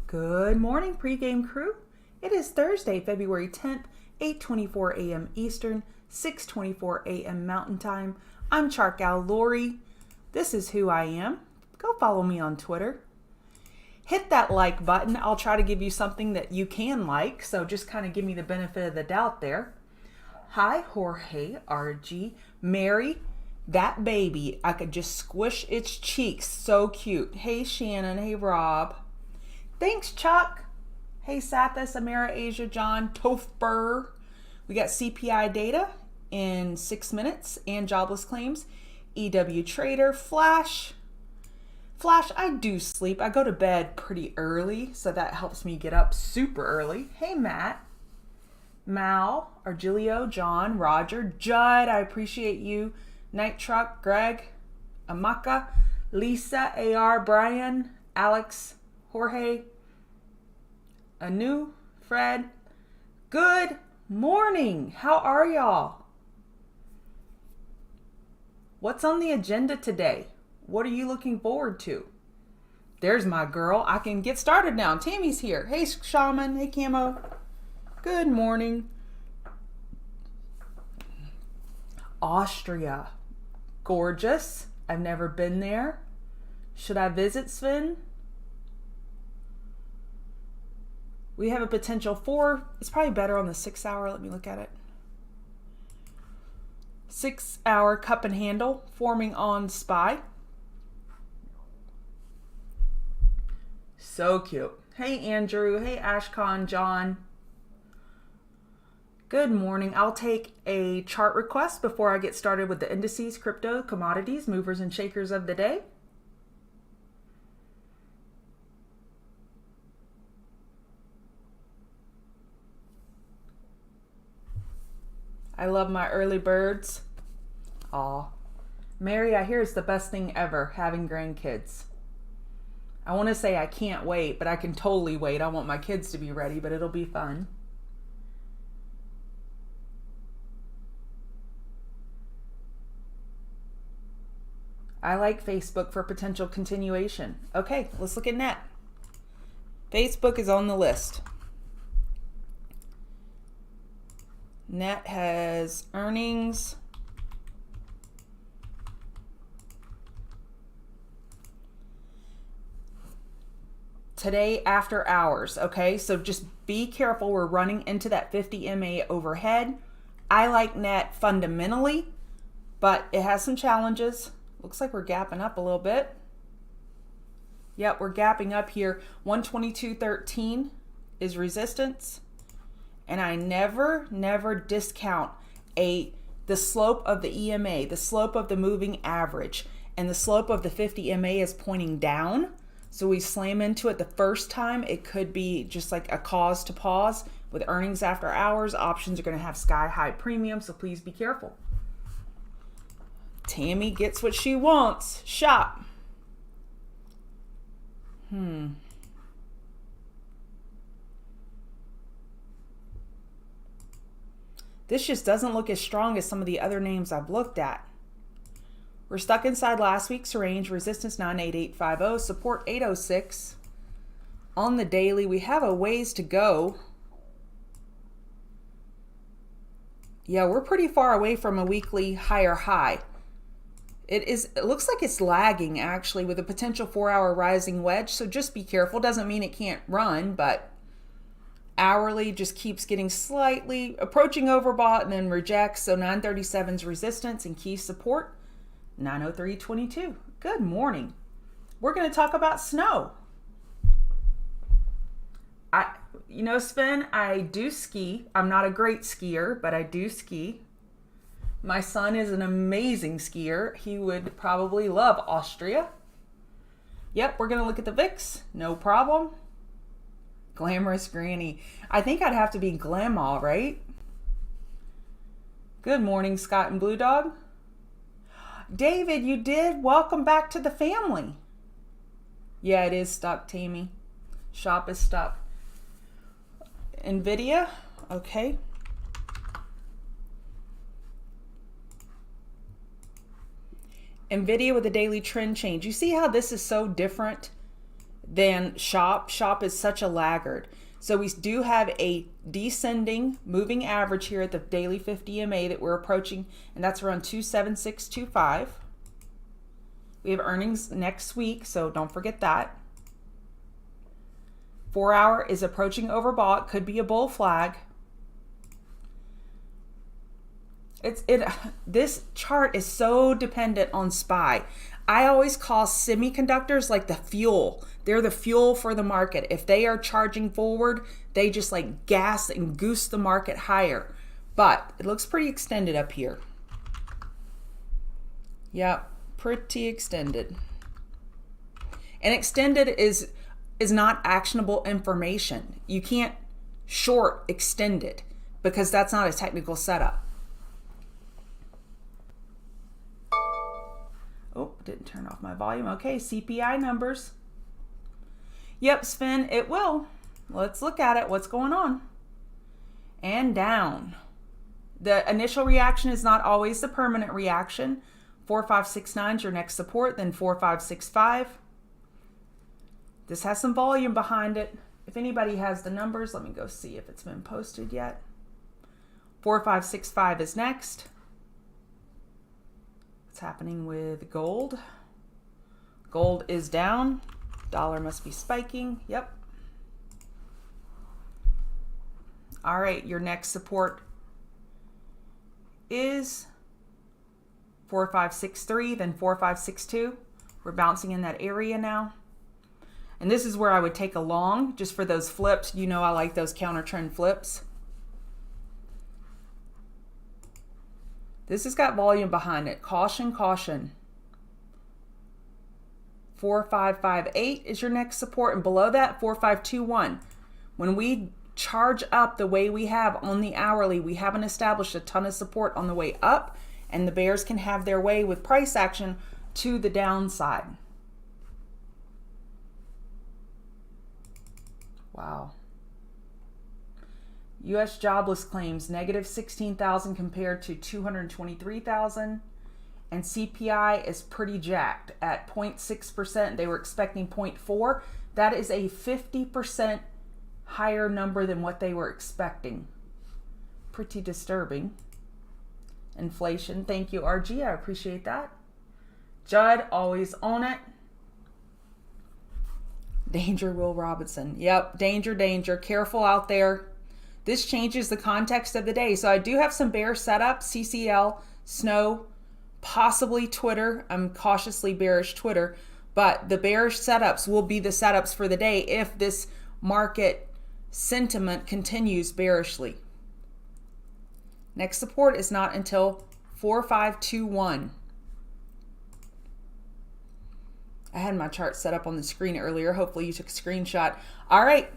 Good morning, pregame crew. It is Thursday, February 10th, 8:24 a.m. Eastern, 6:24 a.m. Mountain Time. I'm Charcal Lori. This is who I am. Go follow me on Twitter. Hit that like button. I'll try to give you something that you can like, so just kind of give me the benefit of the doubt there. Hi, Jorge, RG. Mary, that baby. I could just squish its cheeks. So cute. Hey, Shannon. Hey, Rob. Thanks, Chuck. Hey, Sathis, Amira, Asia, John, Tofber. We got CPI data in 6 minutes and jobless claims. EW Trader, Flash. Flash, I do sleep. I go to bed pretty early, so that helps me get up super early. Hey, Matt. Mal, Argilio, John, Roger, Judd, I appreciate you. Night Truck, Greg, Amaka, Lisa, AR, Brian, Alex, Jorge, Anu, Fred. Good morning. How are y'all? What's on the agenda today? What are you looking forward to? There's my girl. I can get started now. Tammy's here. Hey, Shaman. Hey, Camo. Good morning. Austria. Gorgeous. I've never been there. Should I visit, Sven? We have a potential for, it's probably better on the 6 hour. Let me look at it. 6 hour cup and handle forming on SPY. So cute. Hey, Andrew. Hey, Ashcon, John. Good morning. I'll take a chart request before I get started with the indices, crypto, commodities, movers and shakers of the day. I love my early birds. Aw. Mary, I hear it's the best thing ever, having grandkids. I want to say I can't wait, but I can totally wait. I want my kids to be ready, but it'll be fun. I like Facebook for potential continuation. Okay, let's look at net. Facebook is on the list. Net has earnings. Today after hours, okay? So just be careful. We're running into that 50 MA overhead. I like net fundamentally, but it has some challenges. Looks like we're gapping up a little bit. Yep, we're gapping up here. 122.13 is resistance. And I never discount the slope of the EMA, the slope of the moving average, and the slope of the 50 MA is pointing down. So we slam into it the first time, it could be just like a cause to pause. With earnings after hours, options are going to have sky high premium, so please be careful. Tammy gets what she wants. Shop. This just doesn't look as strong as some of the other names I've looked at. We're stuck inside last week's range. Resistance 98850, support 806. On the daily, we have a ways to go. Yeah, we're pretty far away from a weekly higher high. It looks like it's lagging actually with a potential 4 hour rising wedge. So just be careful. Doesn't mean it can't run, but hourly just keeps getting slightly approaching overbought and then rejects. So 937's resistance and key support 903.22. Good morning. We're going to talk about snow. Sven, I do ski. I'm not a great skier, but I do ski. My son is an amazing skier. He would probably love Austria. Yep, we're going to look at the VIX. No problem. Glamorous Granny. I think I'd have to be Glamaw, right? Good morning, Scott and Blue Dog. David, you did. Welcome back to the family. Yeah, it is stuck, Tammy. Shop is stuck. Nvidia. Okay. Nvidia with a daily trend change. You see how this is so different than SHOP. SHOP is such a laggard. So we do have a descending moving average here at the daily 50 MA that we're approaching, and that's around 27625. We have earnings next week, so don't forget that. 4 hour is approaching overbought, could be a bull flag. This chart is so dependent on SPY. I always call semiconductors like the fuel. They're the fuel for the market. If they are charging forward, they just like gas and goose the market higher. But it looks pretty extended up here. Yep, pretty extended. And extended is not actionable information. You can't short extended because that's not a technical setup. Oh, didn't turn off my volume. Okay, CPI numbers. Yep, Sven, it will. Let's look at it. What's going on? And down. The initial reaction is not always the permanent reaction. 4569 is your next support, then 4565. This has some volume behind it. If anybody has the numbers, let me go see if it's been posted yet. 4565 is next. What's happening with gold? Gold is down. Dollar must be spiking. Yep. All right, your next support is 4563, then 4562. We're bouncing in that area now. And this is where I would take a long just for those flips. You know I like those counter trend flips. This has got volume behind it. Caution, caution. 4558 is your next support, and below that 4521. When we charge up the way we have on the hourly, we haven't established a ton of support on the way up, and the bears can have their way with price action to the downside. Wow. U.S. jobless claims, negative 16,000 compared to 223,000. And CPI is pretty jacked at 0.6%. They were expecting 0.4. That is a 50% higher number than what they were expecting. Pretty disturbing. Inflation, thank you, RG. I appreciate that. Judd, always on it. Danger, Will Robinson. Yep, danger, danger. Careful out there. This changes the context of the day. So I do have some bear setups, CCL, Snow, possibly Twitter. I'm cautiously bearish Twitter, but the bearish setups will be the setups for the day if this market sentiment continues bearishly. Next support is not until 4521. I had my chart set up on the screen earlier. Hopefully you took a screenshot. All right,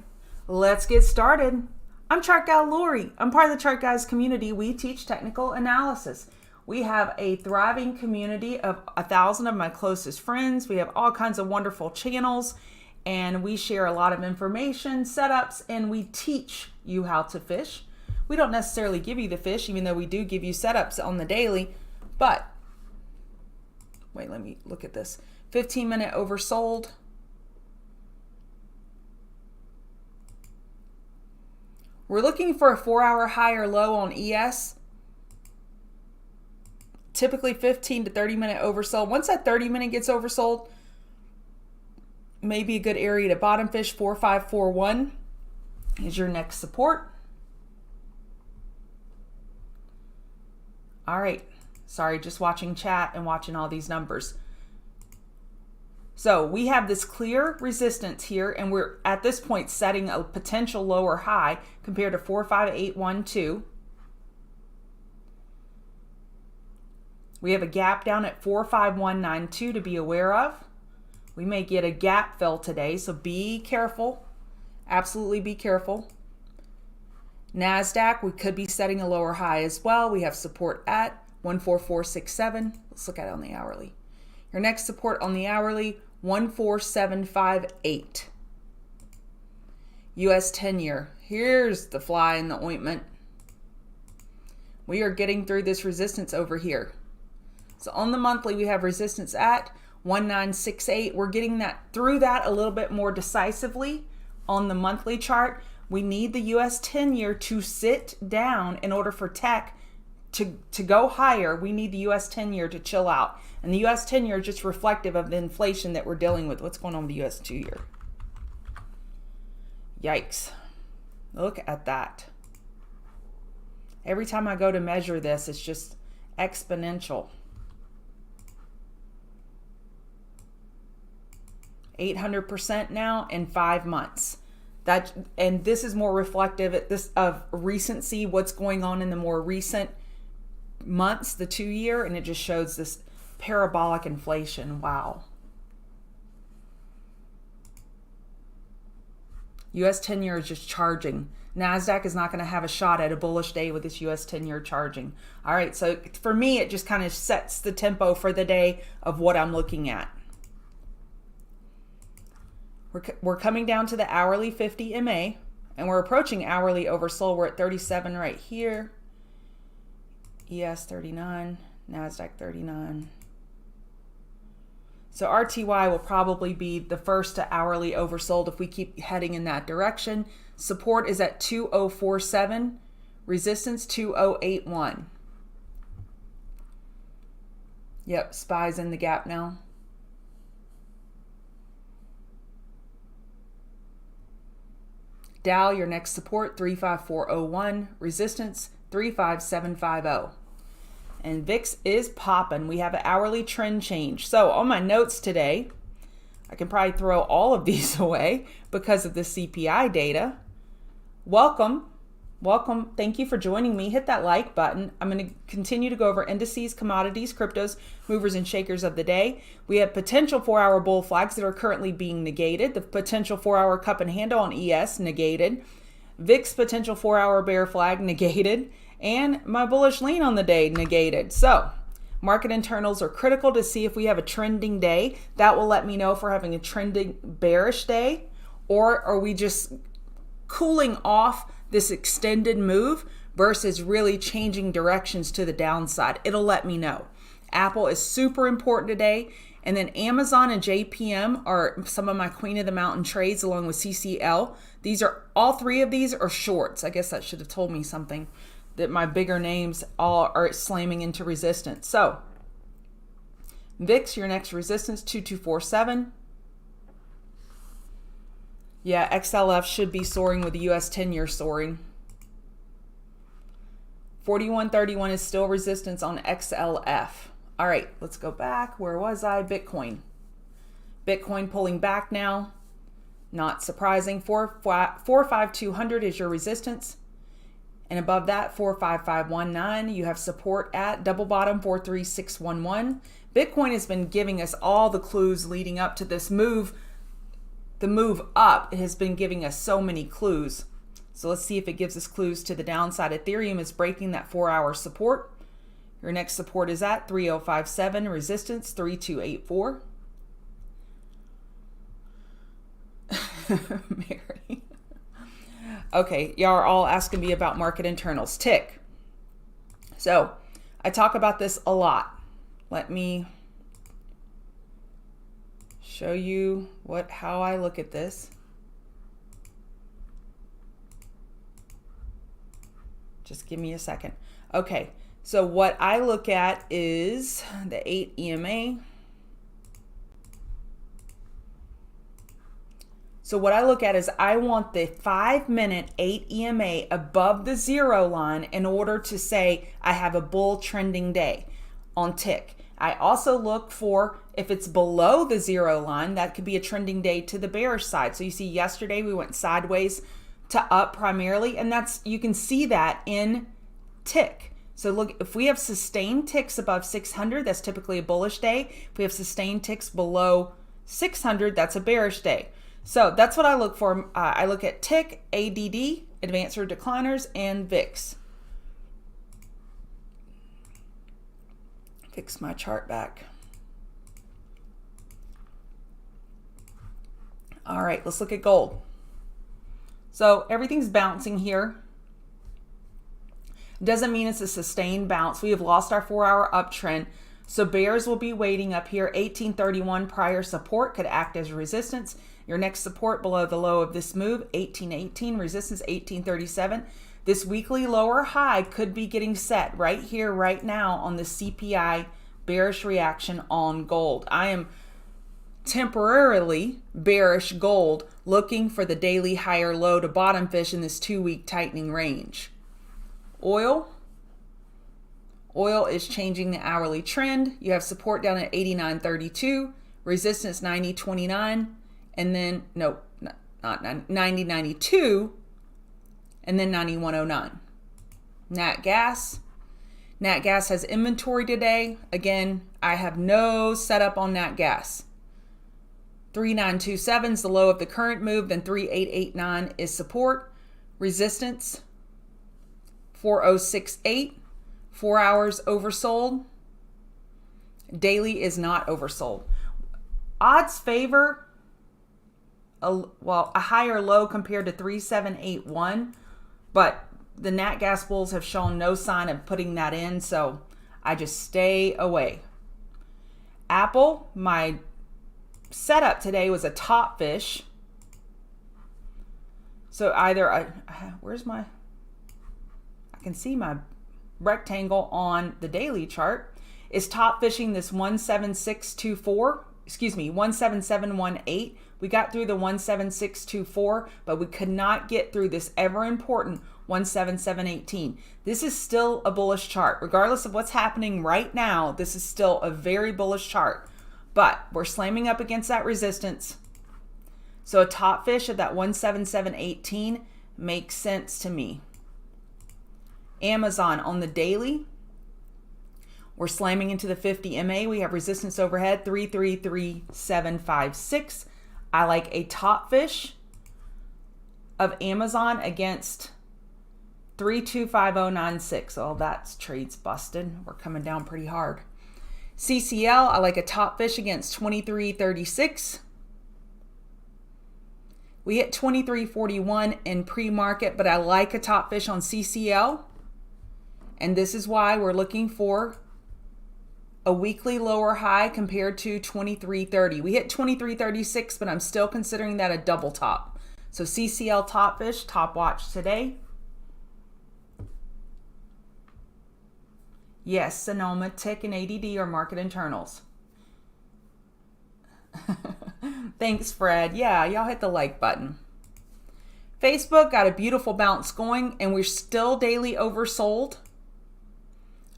let's get started. I'm Chart Gal Lori. I'm part of the Chart Guys community. We teach technical analysis. We have a thriving community of 1,000 of my closest friends. We have all kinds of wonderful channels, and we share a lot of information, setups, and we teach you how to fish. We don't necessarily give you the fish, even though we do give you setups on the daily. But, wait, let me look at this. 15-minute oversold. We're looking for a 4-hour high or low on ES. Typically 15 to 30-minute oversold. Once that 30-minute gets oversold, maybe a good area to bottom fish. 4541 is your next support. All right. Sorry, just watching chat and watching all these numbers. So we have this clear resistance here, and we're at this point setting a potential lower high compared to 45812. We have a gap down at 45192 to be aware of. We may get a gap fill today, so be careful. Absolutely be careful. NASDAQ, we could be setting a lower high as well. We have support at 14467. Let's look at it on the hourly. Your next support on the hourly, 14758. US 10-year. Here's the fly in the ointment. We are getting through this resistance over here. So on the monthly, we have resistance at 1968. We're getting that through that a little bit more decisively on the monthly chart. We need the US 10-year to sit down in order for tech to go higher. We need the US 10-year to chill out. And the US 10-year is just reflective of the inflation that we're dealing with. What's going on with the US 2-year? Yikes. Look at that. Every time I go to measure this, it's just exponential. 800% now in 5 months. And this is more reflective of recency, what's going on in the more recent months, the 2-year, and it just shows this parabolic inflation. Wow. US 10-year is just charging. NASDAQ is not going to have a shot at a bullish day with this US 10-year charging. All right, so for me, it just kind of sets the tempo for the day of what I'm looking at. We're coming down to the hourly 50 MA, and we're approaching hourly oversold. We're at 37 right here. ES 39, NASDAQ 39. So RTY will probably be the first to hourly oversold if we keep heading in that direction. Support is at 2047, resistance 2081. Yep, SPY's in the gap now. Dow, your next support 35401, resistance 35750. And VIX is popping. We have an hourly trend change. So on my notes today, I can probably throw all of these away because of the CPI data. Welcome. Welcome. Thank you for joining me. Hit that like button. I'm going to continue to go over indices, commodities, cryptos, movers and shakers of the day. We have potential 4-hour bull flags that are currently being negated. The potential 4-hour cup and handle on ES negated. VIX potential 4-hour bear flag negated. And my bullish lean on the day negated. So market internals are critical to see if we have a trending day. That will let me know if we're having a trending bearish day, or are we just cooling off this extended move versus really changing directions to the downside. It'll let me know. Apple is super important today. And then Amazon and JPM are some of my Queen of the Mountain trades along with CCL. All three of these are shorts. I guess that should have told me something, that my bigger names all are slamming into resistance. So VIX, your next resistance, 2247. Yeah, XLF should be soaring with the US 10-year soaring. 4131 is still resistance on XLF. All right, let's go back. Where was I? Bitcoin. Bitcoin pulling back now. Not surprising. 45200 is your resistance. And above that, 45519, you have support at double bottom 43611. Bitcoin has been giving us all the clues leading up to this move. The move up, it has been giving us so many clues. So let's see if it gives us clues to the downside. Ethereum is breaking that 4-hour support. Your next support is at 3057, resistance 3284. Mary. Okay, y'all are all asking me about market internals. Tick. So I talk about this a lot. Let me show you how I look at this. Just give me a second. Okay, so what I look at is the 8 EMA. So what I look at is I want the 5-minute 8 EMA above the 0 line in order to say I have a bull trending day on tick. I also look for if it's below the 0 line, that could be a trending day to the bearish side. So you see yesterday we went sideways to up primarily, and you can see that in tick. So look, if we have sustained ticks above 600, that's typically a bullish day. If we have sustained ticks below 600, that's a bearish day. So that's what I look for. I look at tick, ADD, advanced or decliners, and VIX. Fix my chart back. All right, let's look at gold. So everything's bouncing here. Doesn't mean it's a sustained bounce. We have lost our 4-hour uptrend. So bears will be waiting up here. 1831 prior support could act as resistance. Your next support below the low of this move, 1818, resistance 1837. This weekly lower high could be getting set right here, right now on the CPI bearish reaction on gold. I am temporarily bearish gold, looking for the daily higher low to bottom fish in this 2-week tightening range. Oil is changing the hourly trend. You have support down at 89.32, resistance 90.29, and then not 90.92, and then 91.09. Nat gas has inventory today. Again, I have no setup on nat gas. 3927 is the low of the current move, then 3889 is support. Resistance 4068, 4 hours oversold. Daily is not oversold. Odds favor a higher low compared to 3781, but the nat gas bulls have shown no sign of putting that in, so I just stay away. Apple, my setup today was a top fish. So either I can see my rectangle on the daily chart is top fishing this 17718. We got through the 17624, but we could not get through this ever important 17718. This is still a bullish chart. Regardless of what's happening right now, this is still a very bullish chart. But we're slamming up against that resistance. So a top fish at that 17718 makes sense to me. Amazon on the daily, we're slamming into the 50 MA. We have resistance overhead 333756. I like a top fish of Amazon against 325096. Oh, that's trade's busted. We're coming down pretty hard. CCL, I like a top fish against 2336. We hit 2341 in pre-market, but I like a top fish on CCL. And this is why we're looking for a weekly lower high compared to 2330. We hit 2336, but I'm still considering that a double top. So CCL top fish, top watch today. Yes, Sonoma, Tick, and ADD are market internals. Thanks, Fred. Yeah, y'all hit the like button. Facebook got a beautiful bounce going, and we're still daily oversold.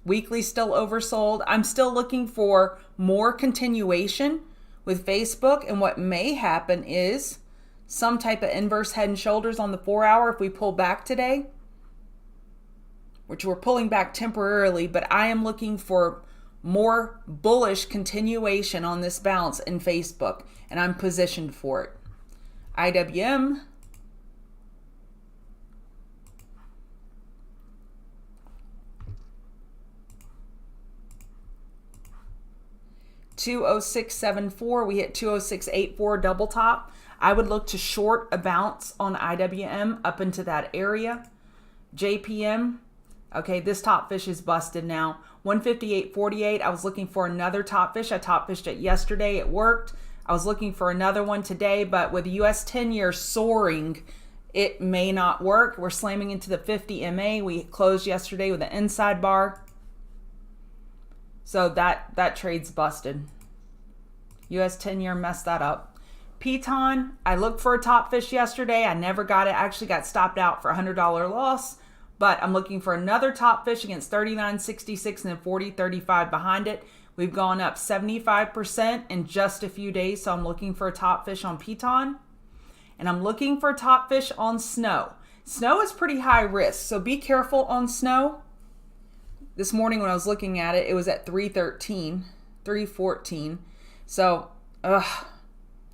Weekly still oversold. I'm still looking for more continuation with Facebook, and what may happen is some type of inverse head and shoulders on the 4 hour if we pull back today, which we're pulling back temporarily, but I am looking for more bullish continuation on this bounce in Facebook, and I'm positioned for it. IWM, $206.74. We hit 206.84 double top. I would look to short a bounce on IWM up into that area. JPM, okay, this top fish is busted now. 158.48. I was looking for another top fish. I top fished it yesterday. It worked. I was looking for another one today, but with the US 10-year soaring, it may not work. We're slamming into the 50 MA. We closed yesterday with an inside bar. So that trade's busted. US 10-year messed that up. Piton, I looked for a top fish yesterday. I never got it. I actually got stopped out for a $100 loss. But I'm looking for another top fish against 39.66 and then 40.35 behind it. We've gone up 75% in just a few days. So I'm looking for a top fish on Piton. And I'm looking for a top fish on Snow. Snow is pretty high risk. So be careful on Snow. This morning when I was looking at it, it was at 313, 314. So,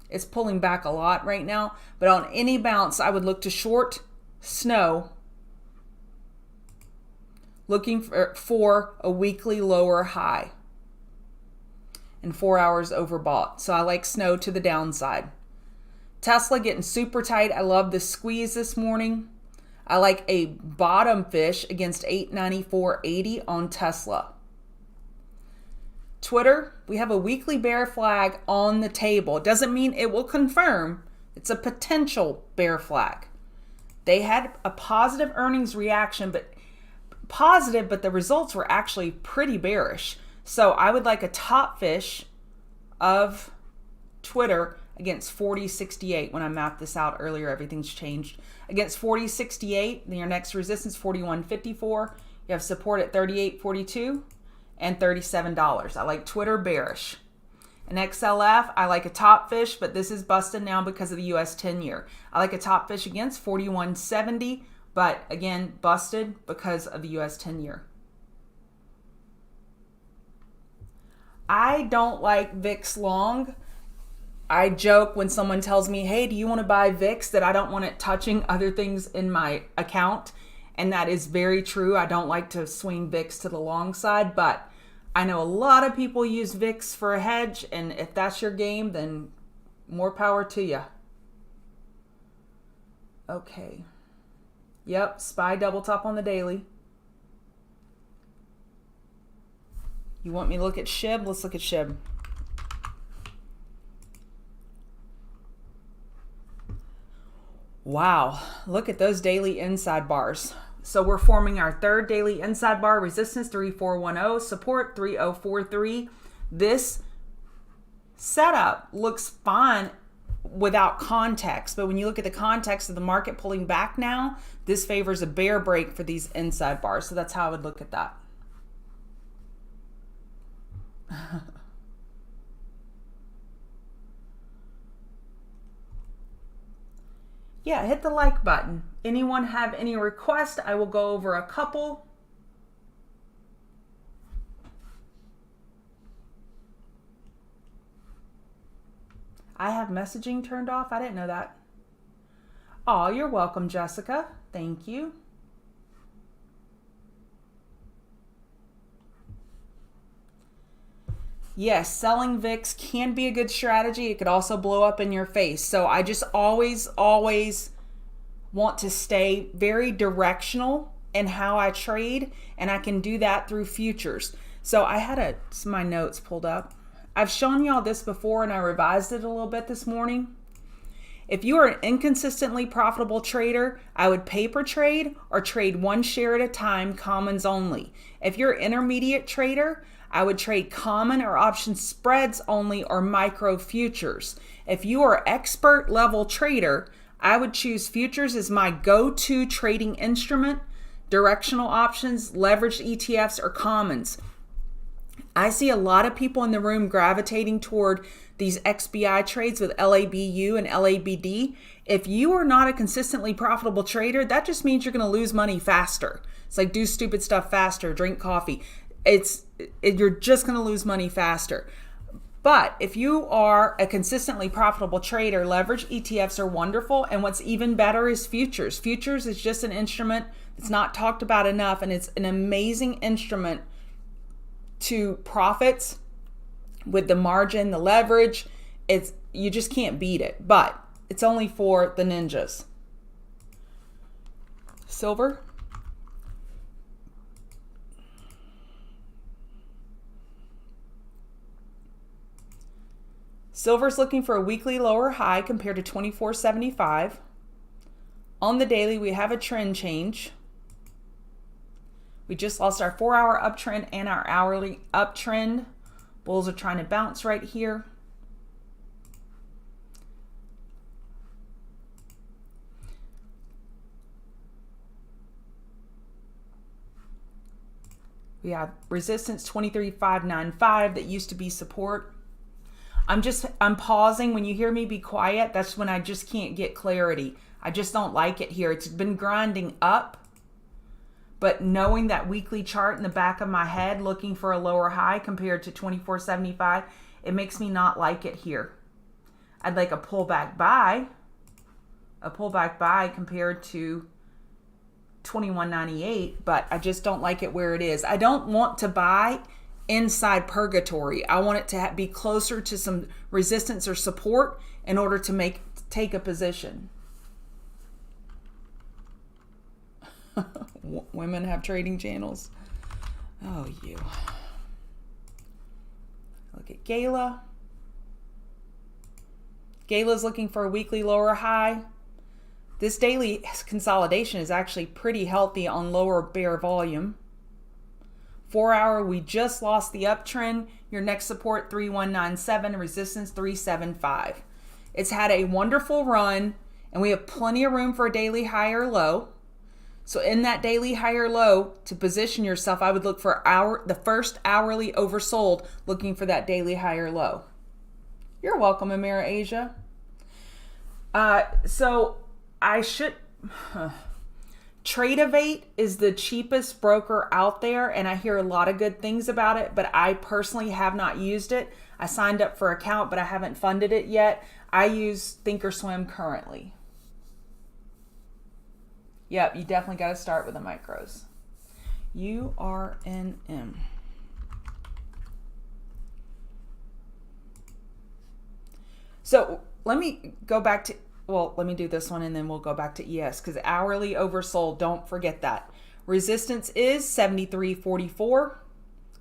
it's pulling back a lot right now. But on any bounce, I would look to short Snow, looking for a weekly lower high. And 4 hours overbought. So I like Snow to the downside. Tesla getting super tight. I love the squeeze this morning. I like a bottom fish against 894.80 on Tesla. Twitter, we have a weekly bear flag on the table. It doesn't mean it will confirm. It's a potential bear flag. They had a positive earnings reaction, but the results were actually pretty bearish. So I would like a top fish of Twitter against 40.68. When I mapped this out earlier, everything's changed. Against 40.68, then your next resistance 41.54. You have support at 38.42 and $37. I like Twitter bearish. And XLF, I like a top fish, but this is busted now because of the US 10-year. I like a top fish against 41.70, but again, busted because of the US 10-year. I don't like VIX long. I joke when someone tells me, hey, do you want to buy VIX, that I don't want it touching other things in my account. And that is very true. I don't like to swing VIX to the long side, but I know a lot of people use VIX for a hedge. And if that's your game, then more power to you. Okay. Yep, SPY double top on the daily. You want me to look at SHIB? Let's look at SHIB. Wow, look at those daily inside bars. So we're forming our third daily inside bar, resistance 3410, support 3043. This setup looks fine without context, but when you look at the context of the market pulling back now, this favors a bear break for these inside bars. So that's how I would look at that. Yeah, hit the like button. Anyone have any requests? I will go over a couple. I have messaging turned off. I didn't know that. Oh, you're welcome, Jessica. Thank you. Yes, selling VIX can be a good strategy. It could also blow up in your face. So I just always want to stay very directional in how I trade, and I can do that through futures. So I had my notes pulled up. I've shown y'all this before, and I revised it a little bit this morning. If you are an inconsistently profitable trader, I would paper trade or trade one share at a time, commons only. If you're an intermediate trader, I would trade common or option spreads only or micro futures. If you are expert level trader, I would choose futures as my go-to trading instrument, directional options, leveraged ETFs, or commons. I see a lot of people in the room gravitating toward these XBI trades with LABU and LABD. If you are not a consistently profitable trader, that just means you're going to lose money faster. It's like do stupid stuff faster, drink coffee. You're just going to lose money faster. But if you are a consistently profitable trader, leverage ETFs are wonderful. And what's even better is futures. Futures is just an instrument that's not talked about enough, and it's an amazing instrument to profits with the margin, the leverage. You just can't beat it, but it's only for the ninjas. Silver. Silver's looking for a weekly lower high compared to 24.75. On the daily, we have a trend change. We just lost our 4-hour uptrend and our hourly uptrend. Bulls are trying to bounce right here. We have resistance 23.595 that used to be support. I'm pausing. When you hear me be quiet, that's when I just can't get clarity. I just don't like it here. It's been grinding up, but knowing that weekly chart in the back of my head, looking for a lower high compared to 24.75, it makes me not like it here. I'd like a pullback buy compared to 21.98, but I just don't like it where it is. I don't want to buy inside purgatory. I want it to be closer to some resistance or support in order to take a position. Women have trading channels. Oh, you. look at Gala. Gala's looking for a weekly lower high. This daily consolidation is actually pretty healthy on lower bear volume. 4 hour, we just lost the uptrend. Your next support 3197, resistance 375. It's had a wonderful run, and we have plenty of room for a daily high or low. So in that daily high or low, to position yourself, I would look for the first hourly oversold, looking for that daily high or low. You're welcome, Amira Asia. So I should... Tradeovate is the cheapest broker out there, and I hear a lot of good things about it, but I personally have not used it. I signed up for an account, but I haven't funded it yet. I use Thinkorswim currently. Yep, you definitely got to start with the micros. URNM. So let me go back to... Well, let me do this one and then we'll go back to ES because hourly oversold, don't forget that. Resistance is 73.44.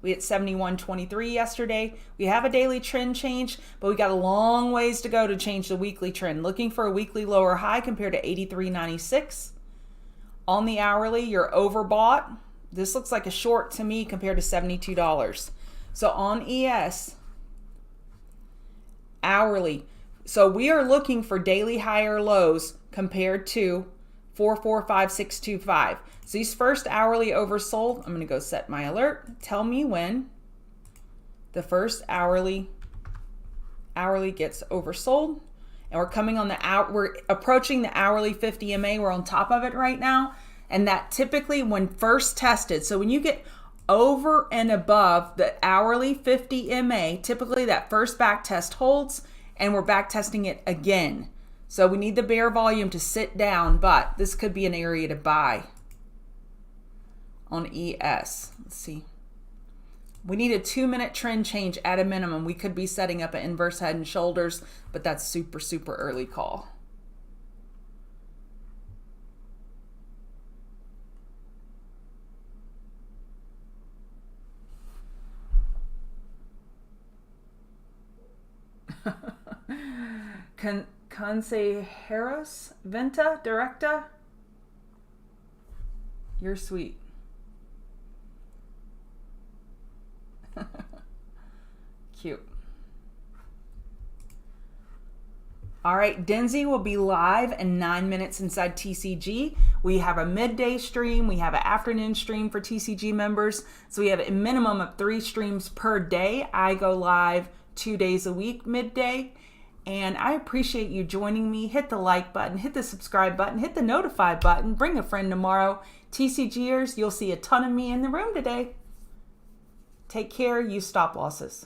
We hit 71.23 yesterday. We have a daily trend change, but we got a long ways to go to change the weekly trend. Looking for a weekly lower high compared to 83.96. On the hourly, you're overbought. This looks like a short to me compared to $72. So on ES, hourly, so we are looking for daily higher lows compared to 445625. So these first hourly oversold, I'm going to go set my alert. Tell me when the first hourly gets oversold. And we're coming on we're approaching the hourly 50 MA. We're on top of it right now. And that typically when first tested, so when you get over and above the hourly 50 MA, typically that first back test holds. And we're back testing it again. So we need the bear volume to sit down, but this could be an area to buy on ES. Let's see. We need a 2-minute trend change at a minimum. We could be setting up an inverse head and shoulders, but that's super, super early call. Consejeros Venta Directa. You're sweet. Cute. All right, Denzi will be live in 9 minutes inside TCG. We have a midday stream. We have an afternoon stream for TCG members. So we have a minimum of 3 streams per day. I go live 2 days a week, midday. And I appreciate you joining me. Hit the like button, hit the subscribe button, hit the notify button. Bring a friend tomorrow. TCGers, you'll see a ton of me in the room today. Take care. Use stop losses.